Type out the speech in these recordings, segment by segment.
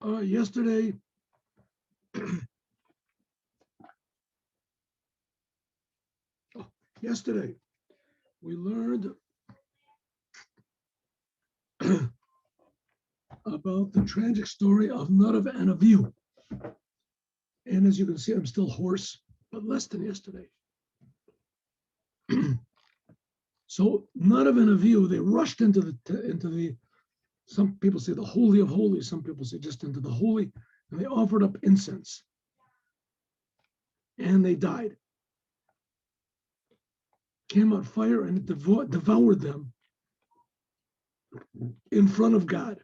Yesterday, we learned about the tragic story of Nadav and Avihu. And as you can see, I'm still hoarse, but less than yesterday. So Nadav and Avihu, they rushed into the. Some people say the Holy of Holies, some people say just into the holy, and they offered up incense. And they died. Came out fire and it devoured them in front of God.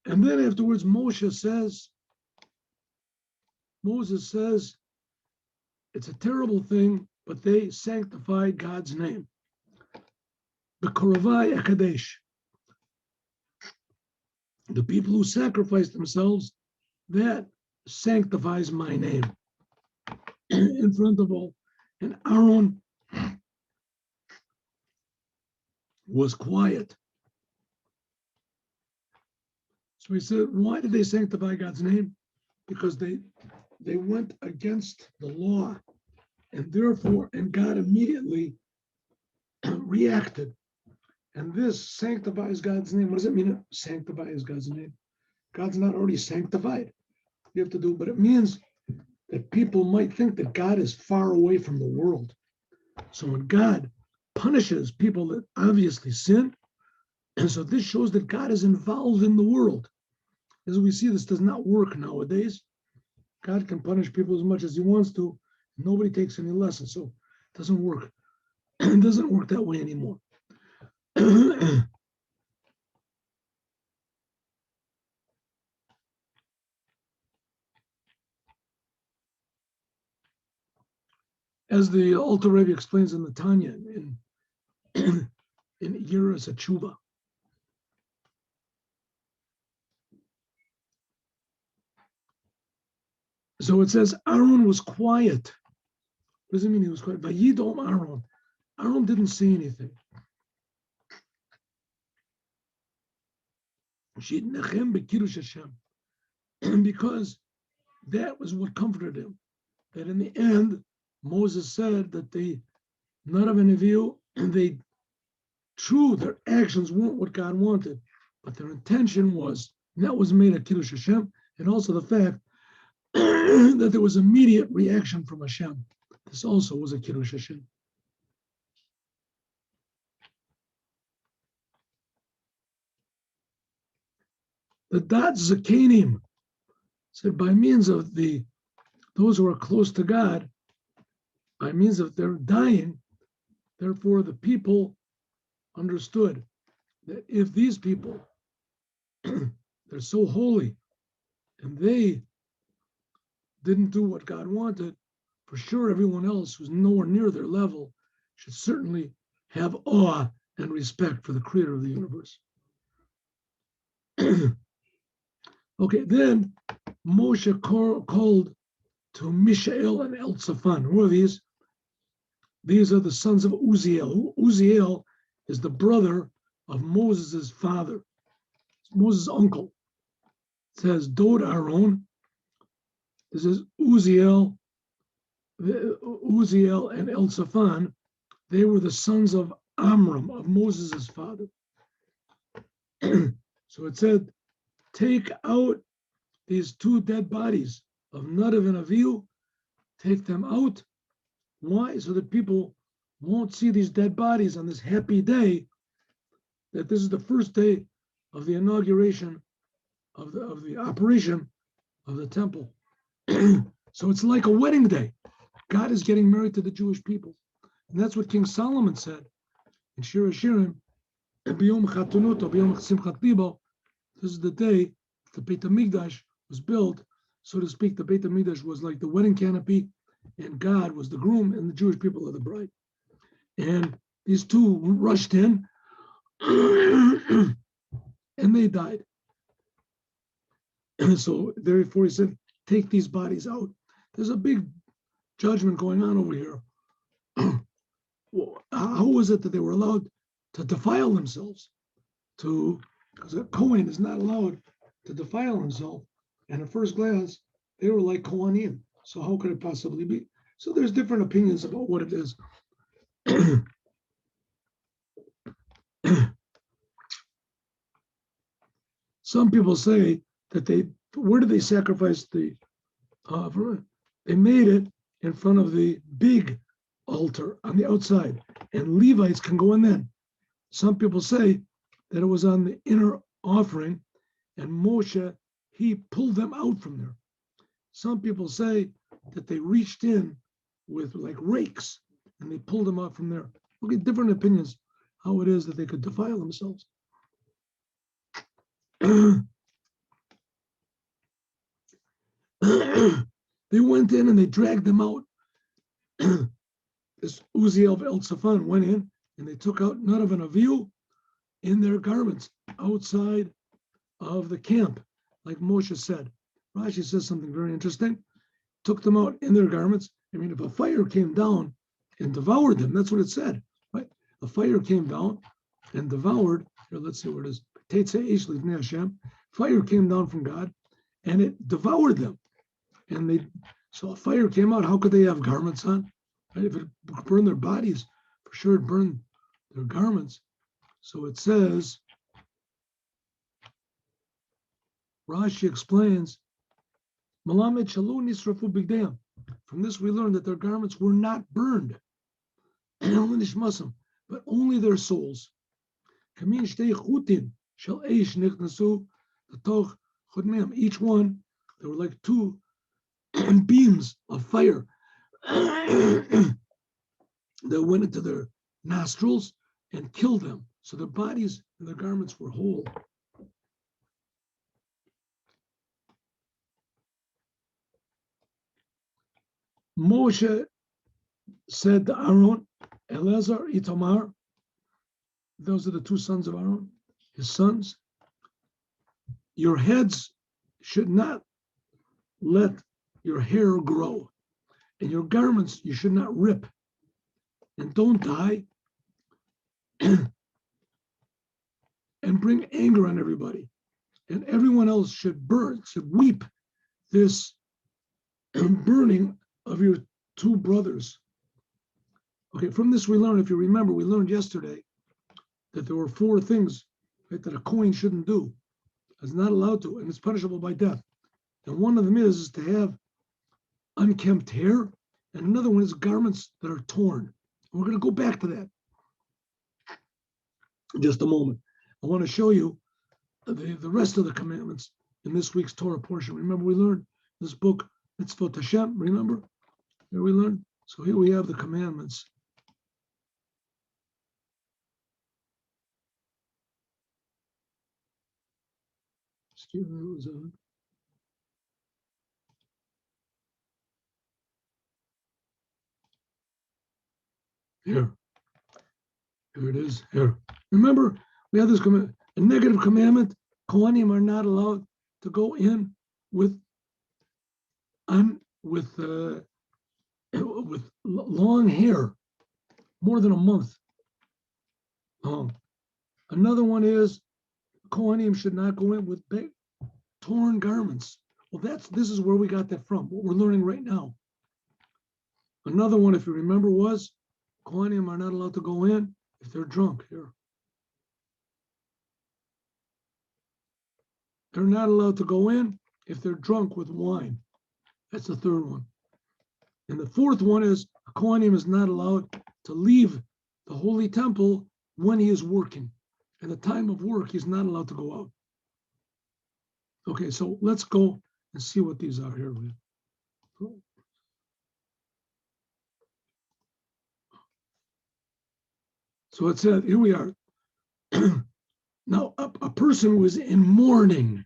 And then afterwards, Moses says, it's a terrible thing, but they sanctified God's name. B'koravai Akadesh. The people who sacrifice themselves, that sanctifies my name in front of all. And Aaron was quiet. So he said, why did they sanctify God's name? Because they went against the law, and therefore, and God immediately reacted. And this sanctifies God's name. What does it mean, it sanctifies God's name? God's not already sanctified. You have to do, but it means that people might think that God is far away from the world. So when God punishes people that obviously sin, and so this shows that God is involved in the world. As we see, this does not work nowadays. God can punish people as much as he wants to. Nobody takes any lessons, so it doesn't work. It doesn't work that way anymore. As the Alter Rebbe explains in the Tanya, in Yiras HaTshuva, so it says Aaron was quiet. What does it mean he was quiet? Vayidom Aaron. Aaron didn't say anything. Because that was what comforted him. That in the end, Moses said that they, Nadav and Avihu, and their actions weren't what God wanted, but their intention was, and that was made a Kiddush Hashem, and also the fact that there was immediate reaction from Hashem. This also was a Kiddush Hashem. The Dat Zakanim said by means of those who are close to God, by means of their dying, therefore the people understood that if these people, they're so holy, and they didn't do what God wanted, for sure everyone else who's nowhere near their level should certainly have awe and respect for the creator of the universe. Okay, then Moshe called to Mishael and Elzaphan. Who are these? These are the sons of Uziel. Uziel is the brother of Moses' father. It's Moses' uncle. It says Dod Aaron. This is Uziel and Elzaphan. They were the sons of Amram, of Moses' father. So it said, take out these two dead bodies of Nadav and Avihu, take them out. Why? So that people won't see these dead bodies on this happy day, that this is the first day of the inauguration of the operation of the temple. So it's like a wedding day. God is getting married to the Jewish people. And that's what King Solomon said in Shir HaShirim, B'yom Chatunuto, B'yom Simchat Libo. This is the day the Beit HaMikdash was built, so to speak. The Beit HaMikdash was like the wedding canopy, and God was the groom, and the Jewish people are the bride. And these two rushed in, and they died. So therefore he said, take these bodies out. There's a big judgment going on over here. How was it that they were allowed to defile themselves? Because a Kohen is not allowed to defile himself. And at first glance, they were like Kohanim. So how could it possibly be? So there's different opinions about what it is. Some people say that where did they sacrifice the, they made it in front of the big altar on the outside, and Levites can go in then. Some people say that it was on the inner offering, and Moshe, he pulled them out from there. Some people say that they reached in with like rakes and they pulled them out from there. Okay, different opinions how it is that they could defile themselves. They went in and they dragged them out. This Uziel El Safan went in and they took out Nadav and Avihu in their garments outside of the camp, like Moshe said. Rashi says something very interesting. Took them out in their garments. I mean, if a fire came down and devoured them, that's what it said, right? A fire came down and devoured. Here, let's see where it is. Fire came down from God and it devoured them. And so a fire came out. How could they have garments on? Right? If it burned their bodies, for sure it burned their garments. So it says, Rashi explains, Malamed Shalu Nisrafu Bigdam. From this we learn that their garments were not burned, but only their souls. Each one, there were like two beams of fire that went into their nostrils and killed them. So their bodies and their garments were whole. Moshe said to Aaron, Eleazar, Itamar, those are the two sons of Aaron, his sons, your heads should not let your hair grow, and your garments you should not rip, and don't die, and bring anger on everybody, and everyone else should weep this burning of your two brothers. Okay, from this we learn, if you remember, we learned yesterday that there were 4 things, right, that a Kohen shouldn't do. It's not allowed to, and it's punishable by death. And one of them is to have unkempt hair, and another one is garments that are torn. And we're going to go back to that in just a moment. I want to show you the rest of the commandments in this week's Torah portion. Remember, we learned this book, Mitzvot Hashem, remember? Here we learned. So here we have the commandments. Here it is. Here. Remember, we have this a negative commandment. Kohanim are not allowed to go in with long hair, more than a month long. Another one is Kohanim should not go in with torn garments. Well, this is where we got that from, what we're learning right now. Another one, if you remember, was Kohanim are not allowed to go in if they're drunk. Here. They're not allowed to go in if they're drunk with wine. That's the third one. And the fourth one is a Kohanim is not allowed to leave the holy temple when he is working. At the time of work, he's not allowed to go out. Okay, so let's go and see what these are here. So it said, here we are. Now, a person was in mourning,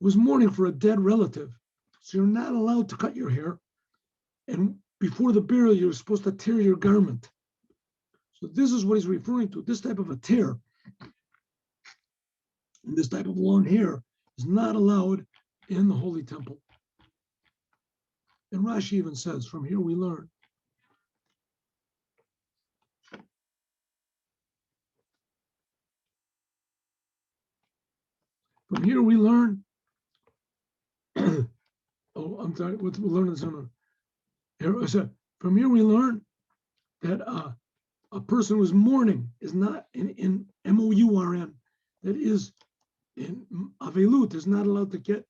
was mourning for a dead relative. So you're not allowed to cut your hair. And before the burial, you're supposed to tear your garment. So this is what he's referring to. This type of a tear, and this type of long hair is not allowed in the Holy Temple. And Rashi even says, from here we learn oh, I'm sorry, we'll learn this on here. From here we learn that a person who's mourning is not in M-O-U-R-N, that is in Avelut, is not allowed to get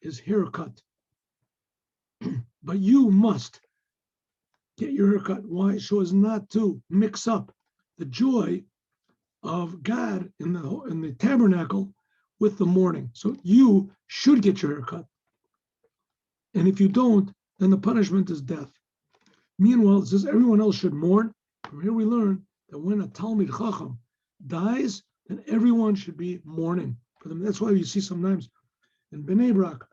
his hair cut. But you must get your hair cut. Why? So as not to mix up the joy of God in the tabernacle with the mourning. So you should get your hair cut. And if you don't, then the punishment is death. Meanwhile, it says everyone else should mourn. From here we learn that when a Talmid Chacham dies, then everyone should be mourning for them. That's why you see sometimes in Bnei Brak,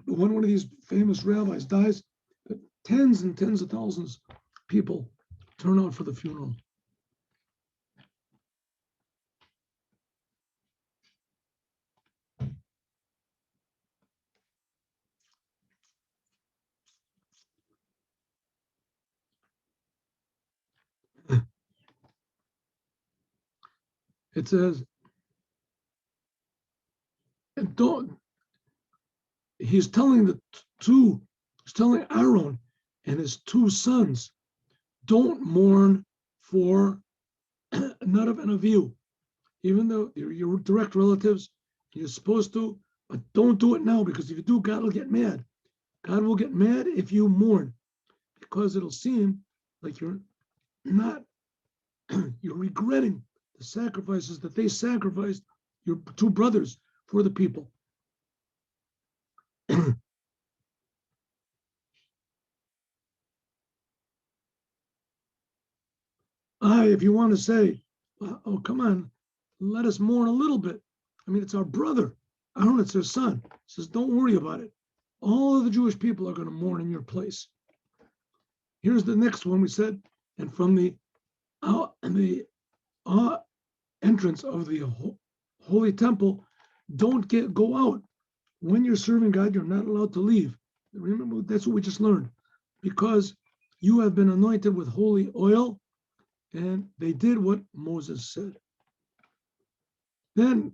when one of these famous rabbis dies, tens and tens of thousands of people turn out for the funeral. It says, he's telling Aaron and his two sons, don't mourn for Nadav and Avihu, even though you're your direct relatives, you're supposed to, but don't do it now, because if you do, God will get mad. God will get mad if you mourn, because it'll seem like you're not, you're regretting the sacrifices that they sacrificed, your two brothers, for the people. If you want to say, oh, come on, let us mourn a little bit. I mean, it's our brother. Aaron, it's their son. He says, don't worry about it. All of the Jewish people are going to mourn in your place. Here's the next one we said, and from the entrance of the Holy Temple, don't go out. When you're serving God, you're not allowed to leave. Remember, that's what we just learned. Because you have been anointed with holy oil, and they did what Moses said. Then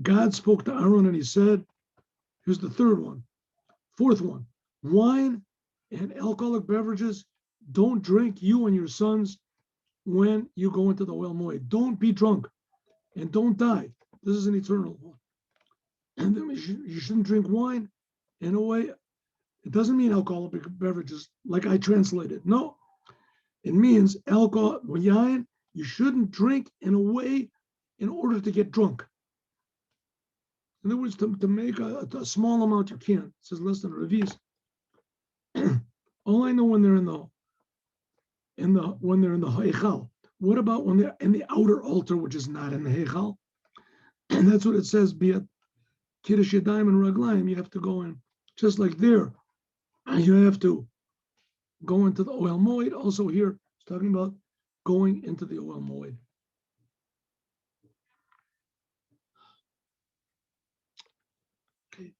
God spoke to Aaron and he said, here's the fourth one, wine and alcoholic beverages, don't drink, you and your sons, when you go into the Oel Moed. Don't be drunk and don't die. This is an eternal one. And then you shouldn't drink wine in a way. It doesn't mean alcoholic beverages like I translated. No, it means alcohol, yain, you shouldn't drink in a way in order to get drunk. In other words, to make a small amount you can. It says less than a revis. All I know when they're in the heichal. What about when they're in the outer altar, which is not in the heichal? And that's what it says. Be it kiddush yadayim and raglayim. You have to go in, just like there. You have to go into the Oel Moed. Also here, it's talking about going into the Oel Moed. Okay.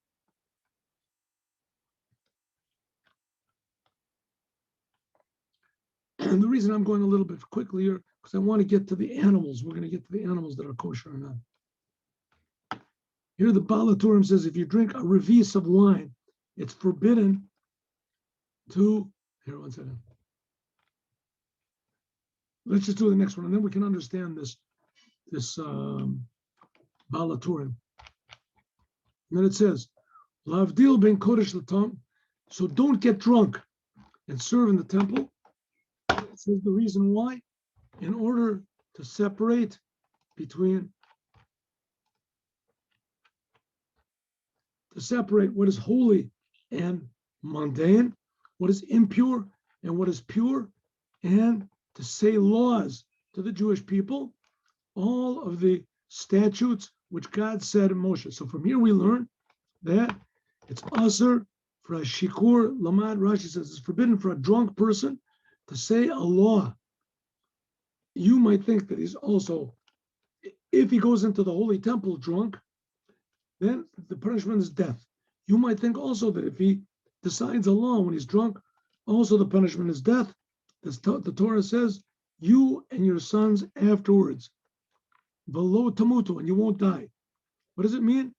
And the reason I'm going a little bit quickly here, because I want to get to the animals. We're going to get to the animals that are kosher or not. Here the Baal HaTurim says, if you drink a revis of wine, it's forbidden to, here, one second. Let's just do the next one, and then we can understand this Baal HaTurim. And then it says, Lavdil ben Kodesh Latam, so don't get drunk and serve in the temple. It says the reason why, in order to separate what is holy and mundane, what is impure and what is pure, and to say laws to the Jewish people, all of the statutes which God said in Moshe. So from here we learn that it's asur for a shikur lamad. Rashi says it's forbidden for a drunk person to say a law you might think that he's also, if he goes into the holy temple drunk, then the punishment is death. You might think also that if he decides a law when he's drunk, also the punishment is death. The Torah says, you and your sons afterwards, below tamutu, and you won't die. What does it mean?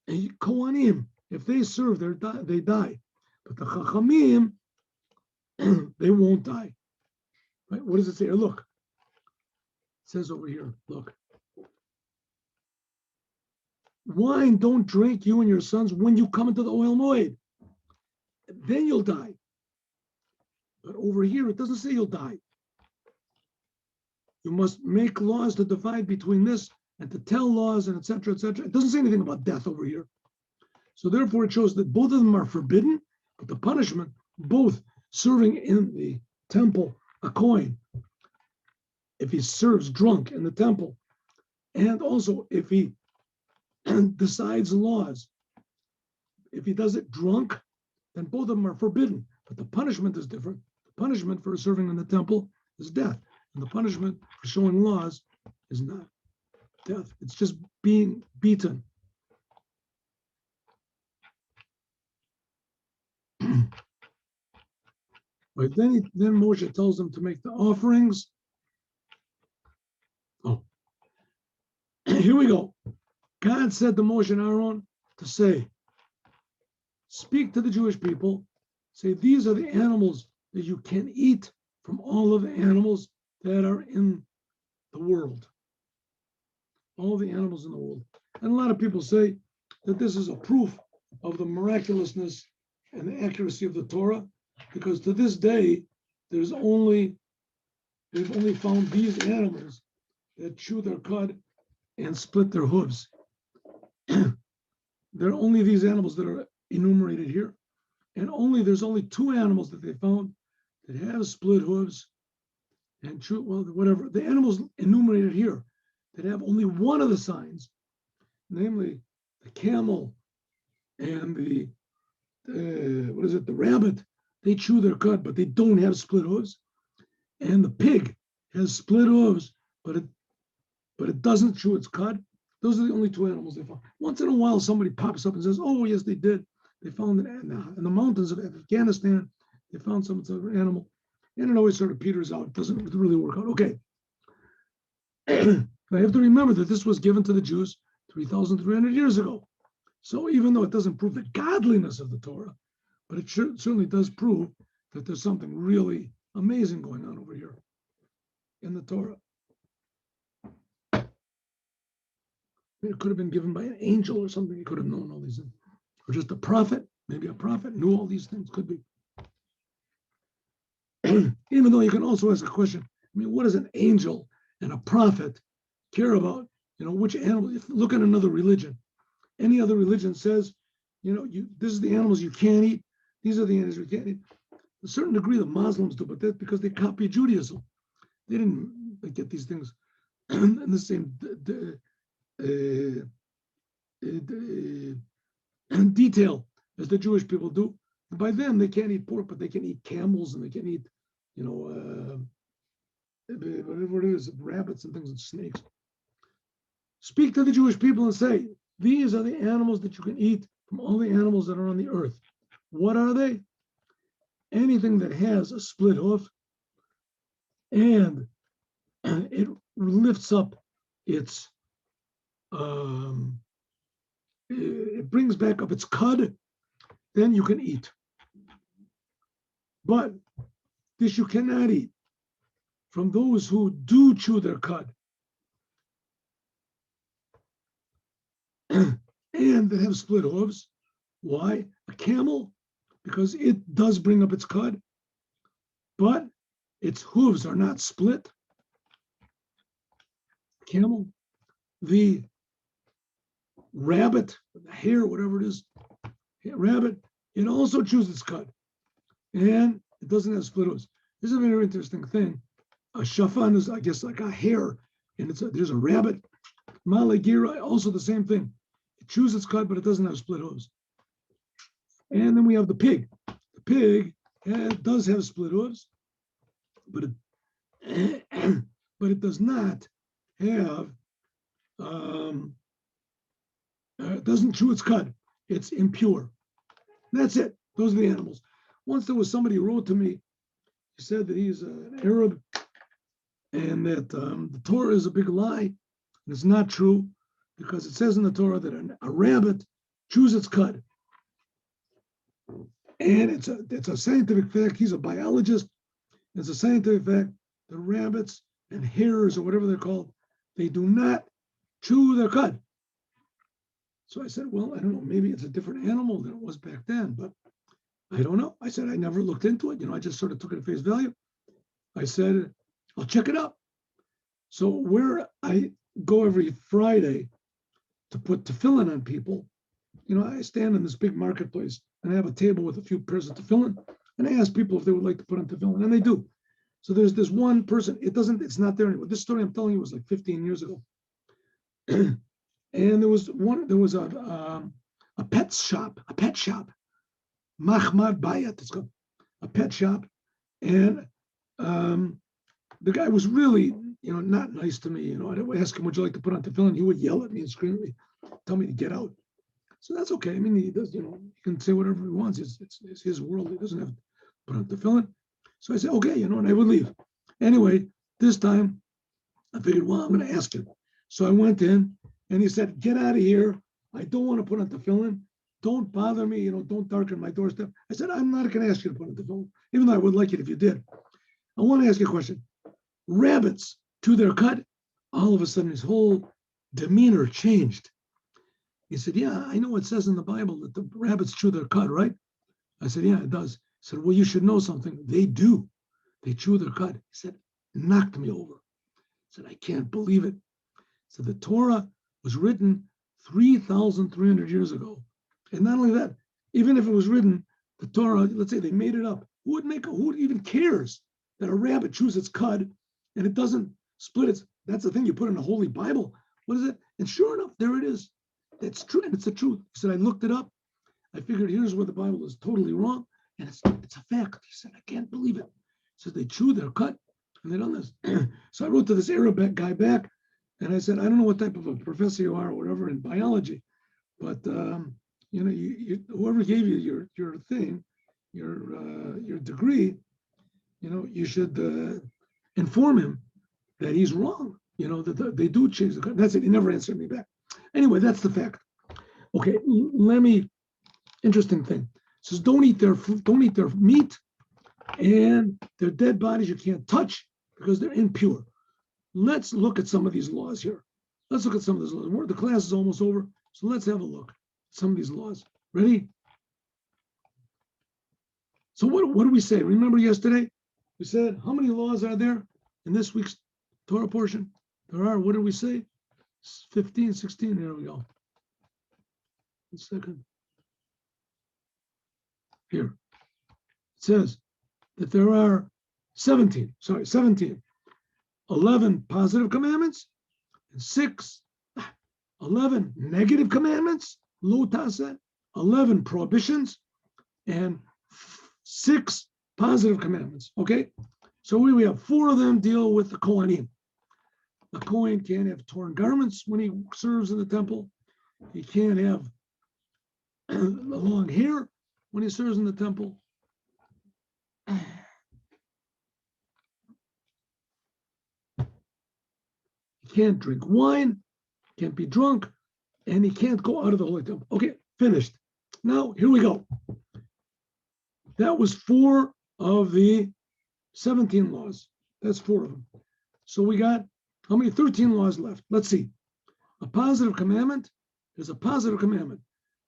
Kohanim, if they serve, they die. But the Chachamim, they won't die. Right? What does it say? Look, it says over here, look. Wine don't drink, you and your sons, when you come into the oil moed. Then you'll die. But over here, it doesn't say you'll die. You must make laws to divide between this and to tell laws and etc., etc. It doesn't say anything about death over here. So therefore, it shows that both of them are forbidden, but the punishment, both serving in the temple a coin, if he serves drunk in the temple, and also if he decides laws, if he does it drunk, then both of them are forbidden. But the punishment is different. The punishment for serving in the temple is death, and the punishment for showing laws is not death. It's just being beaten. Right, then Moshe tells them to make the offerings. Oh, here we go. God said to Moshe and Aaron to say, speak to the Jewish people, say, these are the animals that you can eat from all of the animals that are in the world. All the animals in the world. And a lot of people say that this is a proof of the miraculousness and the accuracy of the Torah, because to this day, they've only found these animals that chew their cud and split their hooves. There are only these animals that are enumerated here, and there's only 2 animals that they found that have split hooves and chew, well, whatever. The animals enumerated here that have only one of the signs, namely the camel and the rabbit, they chew their cud, but they don't have split hooves. And the pig has split hooves, but it doesn't chew its cud. Those are the only 2 animals they found. Once in a while, somebody pops up and says, oh, yes, they did. They found it in the mountains of Afghanistan. They found some sort of animal. And it always sort of peters out. It doesn't really work out. Okay. I have to remember that this was given to the Jews 3,300 years ago. So even though it doesn't prove the godliness of the Torah, but it certainly does prove that there's something really amazing going on over here in the Torah. It could have been given by an angel or something. He could have known all these things. Or just a prophet. Maybe a prophet knew all these things. Could be. Even though you can also ask a question, I mean, what does an angel and a prophet care about? Which animal? If look at another religion. Any other religion says, this is the animals you can't eat. These are the animals you can't eat. To a certain degree, the Muslims do, but that's because they copy Judaism. They didn't get these things in the same detail as the Jewish people do. And by then, they can't eat pork, but they can eat camels and they can eat, whatever it is, rabbits and things and snakes. Speak to the Jewish people and say, these are the animals that you can eat from all the animals that are on the earth. What are they? Anything that has a split hoof and it lifts up its, it brings back up its cud, then you can eat. But this you cannot eat from those who do chew their cud and that have split hooves. Why? A camel, because it does bring up its cud, but its hooves are not split. Camel. The rabbit, the hare, whatever it is, rabbit, it also chews its cud, and it doesn't have split hooves. This is a very interesting thing. A shafan is, I guess, like a hare, and there's a rabbit. Malagira, also the same thing. It chews its cud, but it doesn't have split hooves. And then we have the pig. The pig does have split hooves, but but it does not have, doesn't chew its cud. It's impure. That's it. Those are the animals. Once there was somebody who wrote to me. He said that he's an Arab and that the Torah is a big lie. And it's not true because it says in the Torah that a rabbit chews its cud. And it's a scientific fact. He's a biologist. It's a scientific fact that rabbits and hares or whatever they're called, they do not chew their cud. So I said, well, I don't know, maybe it's a different animal than it was back then, but I don't know. I said, I never looked into it. I just sort of took it at face value. I said, I'll check it out. So where I go every Friday to put tefillin on people, I stand in this big marketplace and I have a table with a few pairs of tefillin, and I ask people if they would like to put on tefillin, and they do. So there's this one person, it's not there anymore. This story I'm telling you was like 15 years ago. And there was a pet shop, Mahmad Bayat, it's called, a pet shop. And the guy was really, not nice to me. I'd ask him, would you like to put on tefillin? He would yell at me and scream at me, tell me to get out. So that's okay. I mean, he does, he can say whatever he wants. It's his world. He doesn't have to put on tefillin. So I said, okay, and I would leave. Anyway, this time I figured, well, I'm going to ask him. So I went in and he said, get out of here. I don't want to put on tefillin. Don't bother me. Don't darken my doorstep. I said, I'm not going to ask you to put on tefillin, even though I would like it if you did. I want to ask you a question. Rabbits chew their cud. All of a sudden, his whole demeanor changed. He said, yeah, I know it says in the Bible that the rabbits chew their cud, right? I said, yeah, it does. He said, well, you should know something. They do. They chew their cud. He said, knocked me over. He said, I can't believe it. So the Torah was written 3,300 years ago. And not only that, even if it was written, the Torah, let's say they made it up. Who even cares that a rabbit chews its cud and it doesn't split its, that's the thing you put in the Holy Bible. What is it? And sure enough, there it is. That's true, and it's the truth. He said, I looked it up. I figured here's where the Bible is totally wrong, and it's a fact. He said, I can't believe it. He said, they chew their cud, and they done this. So I wrote to this Arab guy back, and I said, I don't know what type of a professor you are or whatever in biology, but whoever gave you your thing, your degree, you should inform him that he's wrong. That they do change the cud. That's it. He never answered me back. Anyway, that's the fact. Okay, interesting thing. It says don't eat their meat, and their dead bodies you can't touch because they're impure. Let's look at some of these laws here. Let's look at some of these laws. The class is almost over, so let's have a look at some of these laws. Ready? So what do we say? Remember yesterday? We said how many laws are there in this week's Torah portion? There are, what did we say? 15, 16, there we go. 1 second. Here. It says that there are 17, 11 positive commandments, and 11 negative commandments, lo taseh, 11 prohibitions, and 6 positive commandments, okay? So we have 4 of them deal with the Kohanim. A Kohen can't have torn garments when he serves in the temple. He can't have long hair when he serves in the temple. He can't drink wine, can't be drunk, and he can't go out of the holy temple. Okay, finished. Now, here we go. That was 4 of the 17 laws. That's 4 of them. So we got how many? 13 laws left. Let's see. A positive commandment is a positive commandment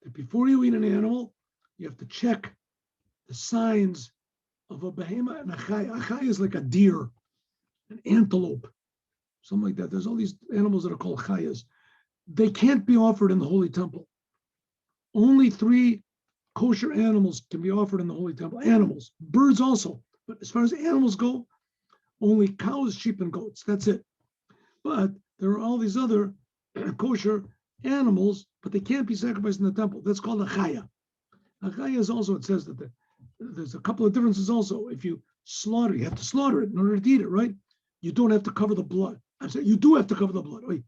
that before you eat an animal, you have to check the signs of a behemoth and a chaya. A chaya is like a deer, an antelope, something like that. There's all these animals that are called chayas. They can't be offered in the holy temple. Only 3 kosher animals can be offered in the holy temple. Animals, birds also. But as far as animals go, only cows, sheep, and goats. That's it. But there are all these other kosher animals, but they can't be sacrificed in the temple. That's called a chaya. A chaya is also, it says that there's a couple of differences also. If you slaughter, you have to slaughter it in order to eat it, right? you don't have to cover the blood. I'm saying you do have to cover the blood. Wait,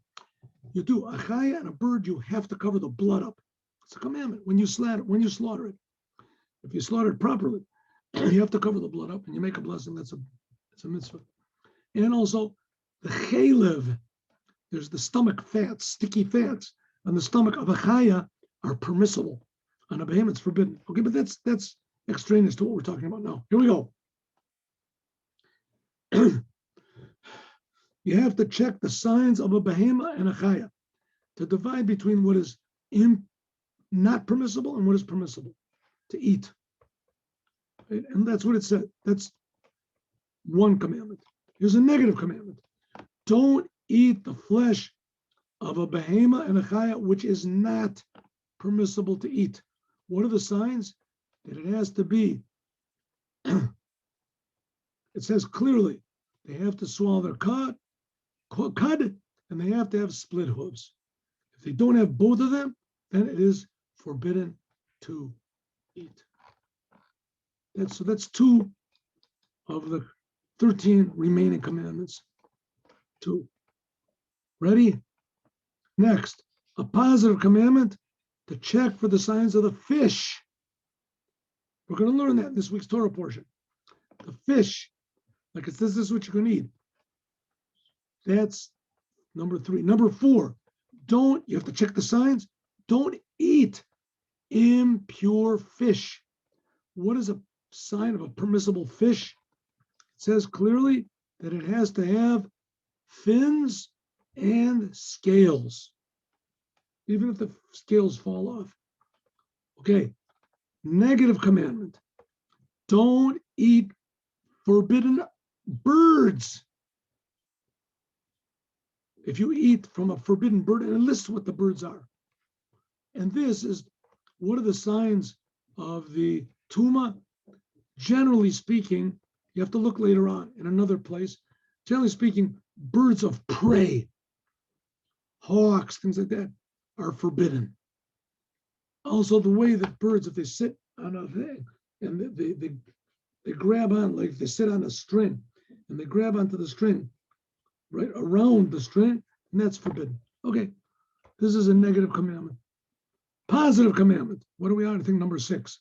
you do. A chaya and a bird, you have to cover the blood up. It's a commandment when you slaughter it. If you slaughter it properly, you have to cover the blood up and you make a blessing. It's a mitzvah. And also the chaylev, there's the stomach fats, sticky fats on the stomach of a chaya are permissible. On a behemoth, it's forbidden. Okay, but that's extraneous to what we're talking about now. Here we go. You have to check the signs of a behemoth and a chaya to divide between what is not permissible and what is permissible to eat. Right? And that's what it said. That's one commandment. Here's a negative commandment. Don't eat the flesh of a behemoth and a chaya, which is not permissible to eat. What are the signs? That it has to be, it says clearly, they have to swallow their cud, and they have to have split hooves. If they don't have both of them, then it is forbidden to eat. That's 2 of the 13 remaining commandments. 2. Ready? Next, a positive commandment to check for the signs of the fish. We're going to learn that in this week's Torah portion. The fish, like it says, this is what you're going to eat. That's number 3. Number 4, you have to check the signs. Don't eat impure fish. What is a sign of a permissible fish? It says clearly that it has to have fins and scales, even if the scales fall off. Okay, negative commandment. Don't eat forbidden birds. If you eat from a forbidden bird, and it lists what the birds are. And this is, what are the signs of the tuma? Generally speaking, you have to look later on in another place. Generally speaking, birds of prey, hawks, things like that, are forbidden. Also, the way that birds, if they sit on a thing and they grab on, like if they sit on a string and they grab onto the string, right around the string, and that's forbidden. Okay, this is a negative commandment. Positive commandment. What are we on? I think number 6.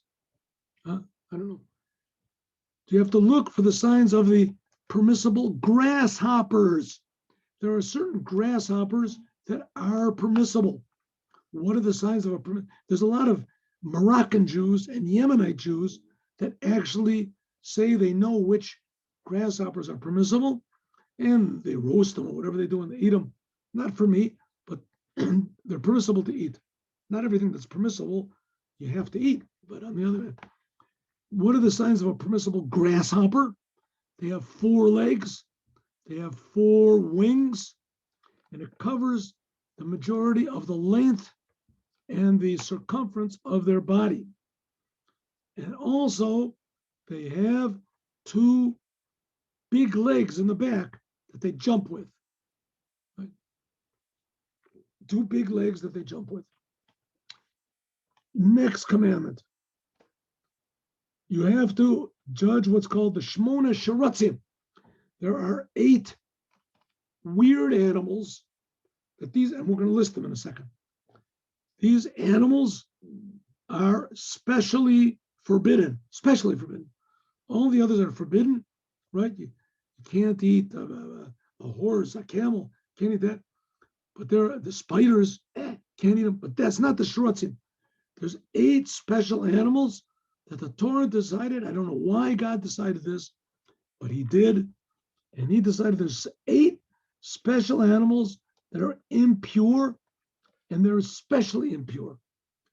I don't know. You have to look for the signs of the permissible grasshoppers. There are certain grasshoppers that are permissible. What are the signs of a permissible? There's a lot of Moroccan Jews and Yemenite Jews that actually say they know which grasshoppers are permissible, and they roast them or whatever they do and they eat them. Not for me, but they're permissible to eat. Not everything that's permissible you have to eat. But on the other hand, what are the signs of a permissible grasshopper? They have 4 legs, they have 4 wings, and it covers the majority of the length and the circumference of their body. And also, they have 2 big legs in the back that they jump with. Right? 2 big legs that they jump with. Next commandment. You have to judge what's called the Shmona Sharatzim. There are 8 weird animals that these, and we're going to list them in a second. These animals are specially forbidden. All the others are forbidden, right? You can't eat a horse, a camel, can't eat that. But there are the spiders, can't eat them. But that's not the sharatzim. There's 8 special animals that the Torah decided. I don't know why God decided this, but he did. And he decided there's 8 special animals that are impure, and they're especially impure.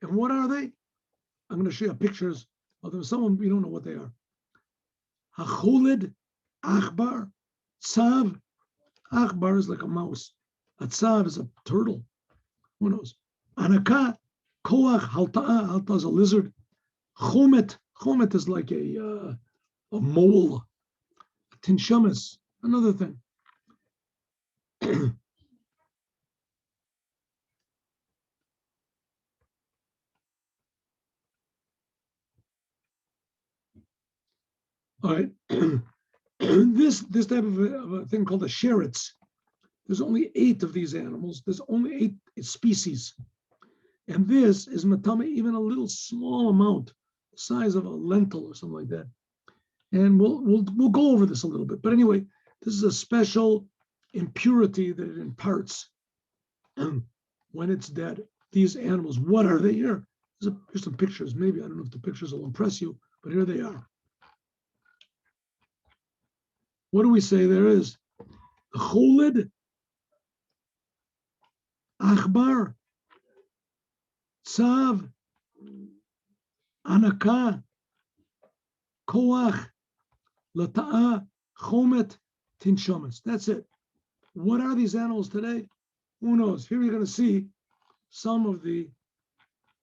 And what are they? I'm going to show you pictures of them. Some of them, you don't know what they are. Hacholid, Achbar, Tzav. Achbar is like a mouse. A Tzav is a turtle. Who knows? Anaka, Koach, Halta'a. Halta is a lizard. Chomet. Chomet is like a mole. Tinshamis, another thing. All right. this type of a thing called a sheretz. There's only 8 of these animals. There's only 8 species. And this is matame, even a little small amount, the size of a lentil or something like that. And we'll go over this a little bit. But anyway, this is a special impurity that it imparts when it's dead. These animals, what are they here? Here's some pictures. Maybe, I don't know if the pictures will impress you, but here they are. What do we say there is? Choled, Achbar, Tzav, Anaka, Koach, Lata'a, Chomet, Tinshomes. That's it. What are these animals today? Who knows? Here you're going to see some of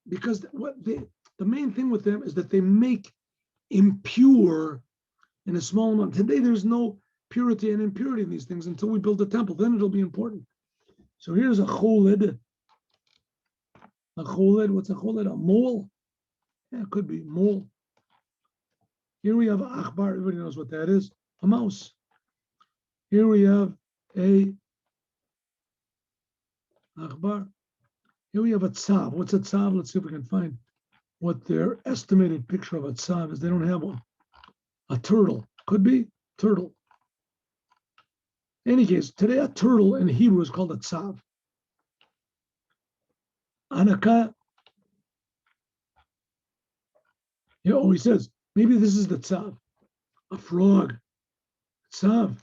because the main thing with them is that they make impure in a small amount. Today there's no purity and impurity in these things until we build a temple. Then it'll be important. So here's a choled. A choled, what's a choled? A mole? Yeah, it could be mole. Here we have achbar. Everybody knows what that is. A mouse. Here we have a achbar. Here we have a tzav. What's a tzav? Let's see if we can find what their estimated picture of a tzav is. They don't have one. A turtle. Could be turtle. In any case, today a turtle in Hebrew is called a tzav. Anaka. Oh, he says, maybe this is the tzav. A frog. Tzav.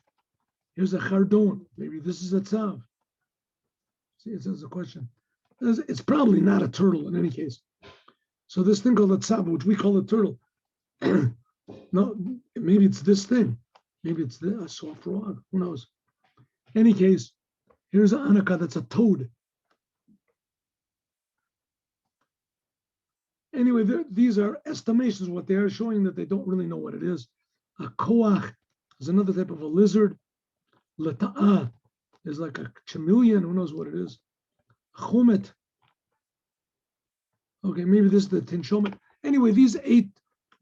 Here's a chardon. Maybe this is a tzav. See, it says a question. It's probably not a turtle in any case. So this thing called a tzav, which we call a turtle, no, maybe it's this thing. Maybe it's this. I saw a frog. Who knows? In any case, here's an anaka. That's a toad. Anyway, these are estimations. What they are showing that they don't really know what it is. A koach is another type of a lizard. Lata'a is like a chameleon. Who knows what it is? Chomet. Okay, maybe this is the tinshomet. Anyway, these 8,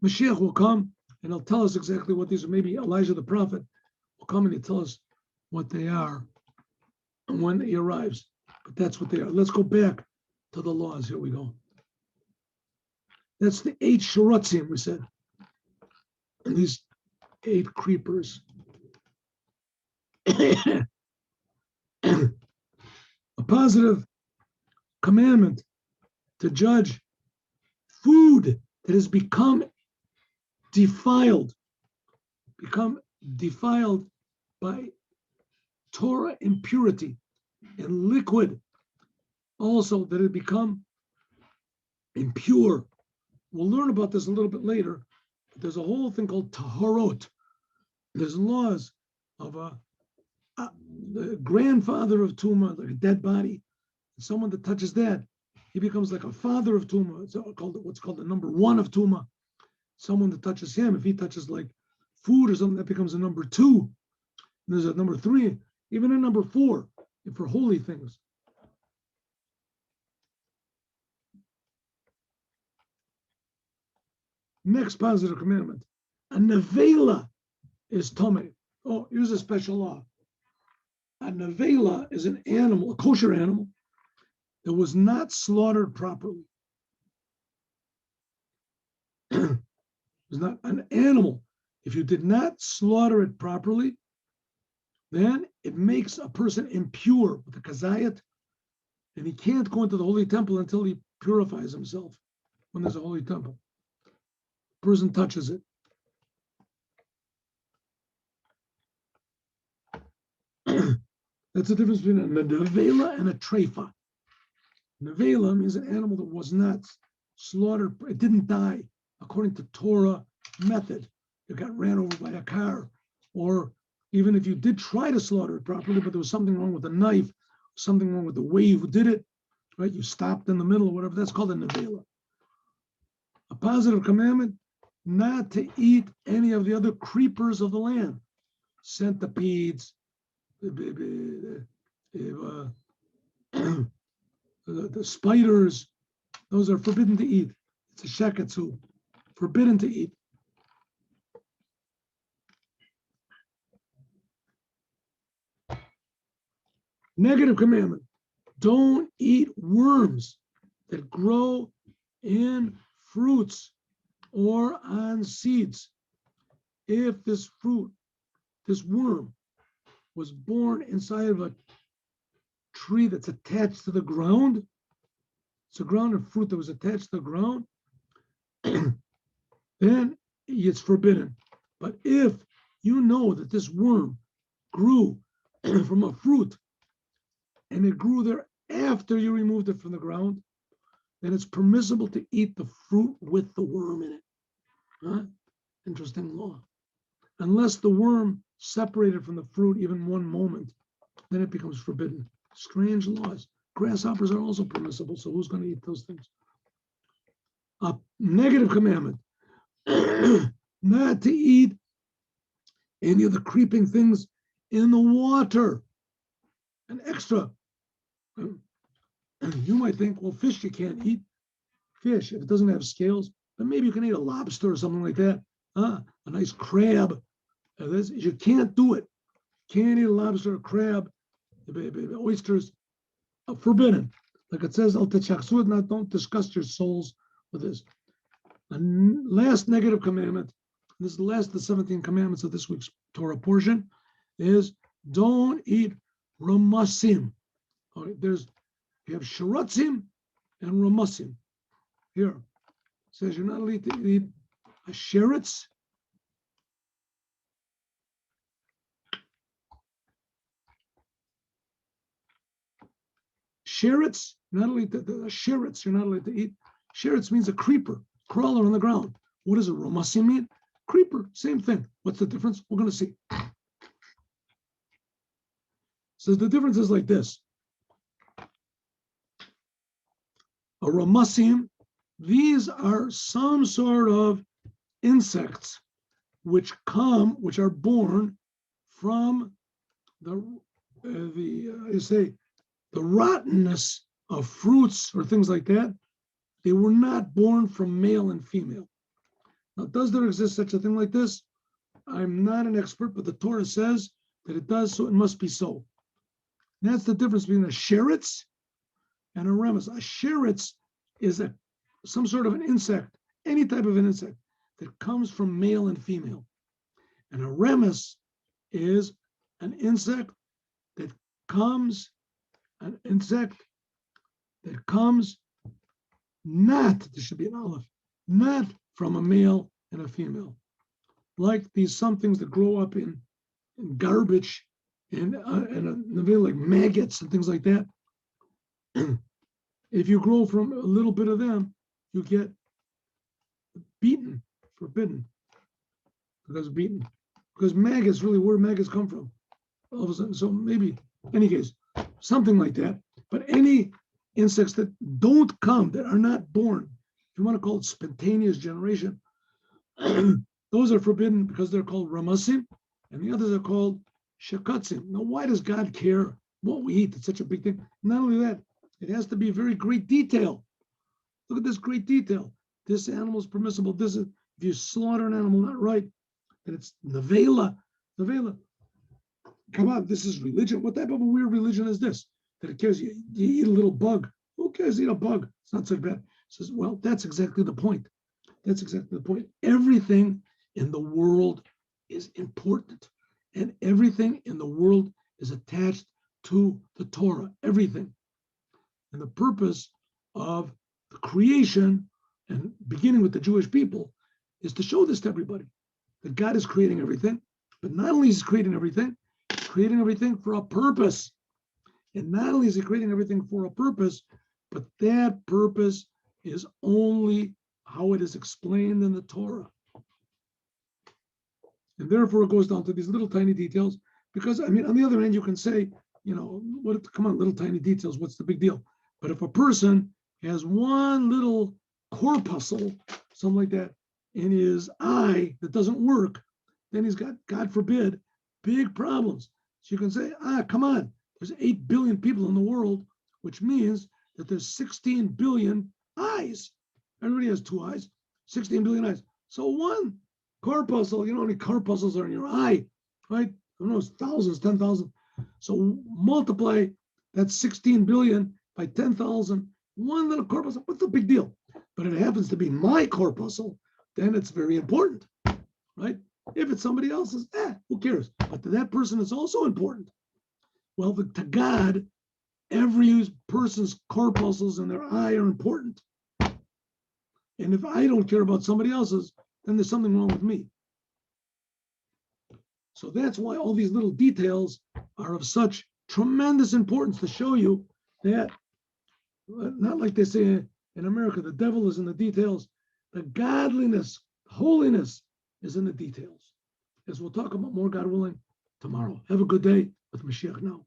Mashiach will come and he'll tell us exactly what these are. Maybe Elijah the prophet will come and he'll tell us what they are and when he arrives. But that's what they are. Let's go back to the laws. Here we go. That's the 8 shiratzim, we said. And these 8 creepers. A positive commandment to judge food that has become defiled by Torah impurity, and liquid also that had become impure. We'll learn about this a little bit later. But there's a whole thing called taharot. There's laws of the grandfather of Tuma, like a dead body. Someone that touches that, he becomes like a father of Tuma. It's what's called the number 1 of Tuma. Someone that touches him, if he touches like food or something, that becomes a number 2. And there's a number 3, even a number 4, for holy things. Next positive commandment. A nevela is tome. Oh, here's a special law. A nevela is an animal, a kosher animal, that was not slaughtered properly. It was not an animal. If you did not slaughter it properly, then it makes a person impure with the kazayat, and he can't go into the holy temple until he purifies himself when there's a holy temple. The person touches it. That's the difference between a nevela and a treifa. Nevela means an animal that was not slaughtered. It didn't die according to Torah method. It got ran over by a car. Or even if you did try to slaughter it properly, but there was something wrong with the knife, something wrong with the way you did it, right? You stopped in the middle or whatever. That's called a nevela. A positive commandment, not to eat any of the other creepers of the land. Centipedes, the spiders, those are forbidden to eat. It's a sheketzu, forbidden to eat. Negative commandment. Don't eat worms that grow in fruits or on seeds. If this worm, was born inside of a tree that's attached to the ground, it's a ground of fruit that was attached to the ground, then it's forbidden. But if you know that this worm grew from a fruit and it grew there after you removed it from the ground, then it's permissible to eat the fruit with the worm in it. Huh? Interesting law. Unless the worm separated from the fruit even one moment, then it becomes forbidden. Strange laws. Grasshoppers are also permissible, so who's going to eat those things? A negative commandment. Not to eat any of the creeping things in the water. An extra. You might think, well, fish you can't eat. Fish, if it doesn't have scales, then maybe you can eat a lobster or something like that. A nice crab. You can't do it. Can't eat a lobster or crab. Oysters are forbidden. Like it says, don't disgust your souls with this. The last negative commandment, this is the last of the 17 commandments of this week's Torah portion, is don't eat ramasim. All right, you have sharatzim and ramasim. Here, it says you're not allowed to eat a sheretz. Sheretz, not only the sheretz, you're not allowed to eat. Sheretz means a creeper, crawler on the ground. What does a ramasim mean? Creeper, same thing. What's the difference? We're going to see. So the difference is like this. A ramasim, these are some sort of insects which are born from the rottenness of fruits or things like that. They were not born from male and female. Now, does there exist such a thing like this? I'm not an expert, but the Torah says that it does, so it must be so. And that's the difference between a sheretz and a remes. A sheretz is some sort of an insect, any type of an insect that comes from male and female. And a remes is an insect that comes not, there should be an aleph, not from a male and a female. Like some things that grow up in garbage and like maggots and things like that. If you grow from a little bit of them, you get forbidden, because maggots, really, where maggots come from, all of a sudden. So maybe, in any case, something like that. But any insects that don't come, that are not born, if you want to call it spontaneous generation, those are forbidden because they're called ramasim, and the others are called shakatzim. Now, why does God care what we eat? It's such a big thing. Not only that, it has to be very great detail. Look at this great detail. This animal is permissible. This is, if you slaughter an animal not right, then it's nevela. Come on, this is religion. What type of a weird religion is this? That it cares you eat a little bug. Who cares? Eat a bug. It's not so bad. It says, well, that's exactly the point. Everything in the world is important, and everything in the world is attached to the Torah. Everything. And the purpose of the creation, and beginning with the Jewish people, is to show this to everybody, that God is creating everything. But not only is he creating everything for a purpose. And not only is he creating everything for a purpose, but that purpose is only how it is explained in the Torah. And therefore it goes down to these little tiny details, because, on the other hand, you can say, come on, little tiny details, what's the big deal? But if a person has one little corpuscle, something like that, in his eye that doesn't work, then he's got, God forbid, big problems. So you can say, come on, there's 8 billion people in the world, which means that there's 16 billion eyes. Everybody has 2 eyes, 16 billion eyes. So one corpuscle, you know how many corpuscles are in your eye, right? Who knows, thousands, 10,000. So multiply That's 16 billion by 10,000. One little corpuscle. What's the big deal? But if it happens to be my corpuscle, then it's very important, right? If it's somebody else's, who cares? But to that person, it's also important. Well, to God, every person's corpuscles in their eye are important. And if I don't care about somebody else's, then there's something wrong with me. So that's why all these little details are of such tremendous importance to show you that, not like they say in America, the devil is in the details. The godliness, holiness is in the details. As we'll talk about more, God willing, tomorrow. Have a good day with Mashiach now.